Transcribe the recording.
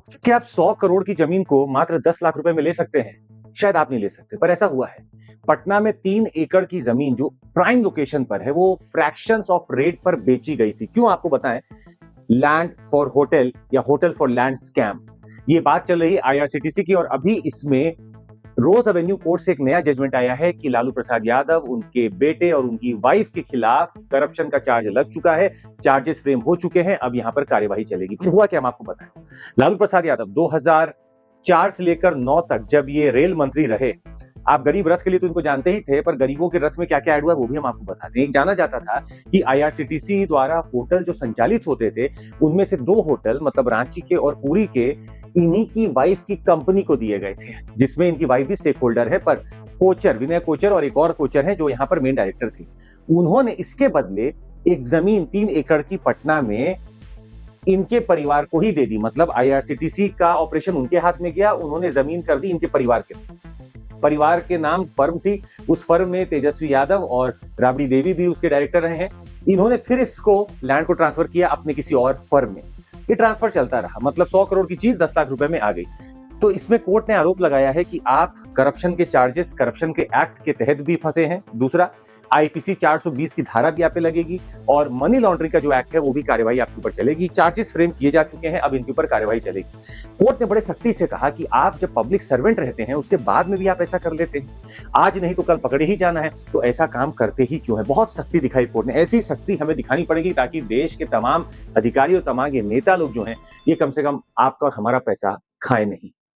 कि आप 100 करोड़ की जमीन को मात्र 10 लाख रुपए में ले सकते हैं? शायद आप नहीं ले सकते, पर ऐसा हुआ है। पटना में 3 एकड़ की जमीन जो प्राइम लोकेशन पर है, वो फ्रैक्शंस ऑफ रेट पर बेची गई थी। क्यों आपको बताएं? लैंड फॉर होटल या होटल फॉर लैंड स्कैम। ये बात चल रही है आईआरसीटीसी की, और अभी इसमें रोज एवेन्यू कोर्ट से एक नया जजमेंट आया है कि लालू प्रसाद यादव, उनके बेटे और उनकी वाइफ के खिलाफ करप्शन का चार्ज लग चुका है, चार्जेस फ्रेम हो चुके हैं, अब यहां पर कार्यवाही चलेगी। फिर हुआ क्या, हम आपको बताएं। लालू प्रसाद यादव 2004 से लेकर 9 तक जब ये रेल मंत्री रहे, आप गरीब रथ के लिए तो इनको जानते ही थे, पर गरीबों के रथ में क्या क्या ऐड हुआ वो भी हम आपको बताते हैं। एक जाना जाता था कि आईआरसीटीसी द्वारा होटल जो संचालित होते थे, उनमें से 2 होटल मतलब रांची के और पुरी के इन्हीं की वाइफ की कंपनी को दिए गए थे, जिसमें इनकी वाइफ भी स्टेक होल्डर है। पर कोचर, विनय कोचर और एक और कोचर है जो यहाँ पर मेन डायरेक्टर थे, उन्होंने इसके बदले एक जमीन 3 एकड़ की पटना में इनके परिवार को ही दे दी। मतलब आईआरसीटीसी का ऑपरेशन उनके हाथ में गया, उन्होंने जमीन कर दी इनके परिवार के नाम फर्म थी। उस फर्म में तेजस्वी यादव और राबड़ी देवी भी उसके डायरेक्टर रहे हैं। इन्होंने फिर इसको लैंड को ट्रांसफर किया अपने किसी और फर्म में। ये ट्रांसफर चलता रहा, मतलब 100 करोड़ की चीज 10 लाख रुपए में आ गई। तो इसमें कोर्ट ने आरोप लगाया है कि आप करप्शन के चार्जेस, करप्शन के एक्ट के तहत भी फंसे हैं। दूसरा, आईपीसी 420 की धारा भी आप पे लगेगी, और मनी लॉन्ड्रिंग का जो एक्ट है वो भी कार्रवाई आपके ऊपर चलेगी। चार्जेस फ्रेम किए जा चुके हैं, अब इनके ऊपर कार्रवाई चलेगी। कोर्ट ने बड़े सख्ती से कहा कि आप जब पब्लिक सर्वेंट रहते हैं उसके बाद में भी आप ऐसा कर लेते हैं, आज नहीं तो कल पकड़े ही जाना है, तो ऐसा काम करते ही क्यों है। बहुत सख्ती दिखाई कोर्ट ने, ऐसी सख्ती हमें दिखानी पड़ेगी ताकि देश के तमाम अधिकारी और तमाम ये नेता लोग जो हैं, ये कम से कम आपका और हमारा पैसा खाए नहीं।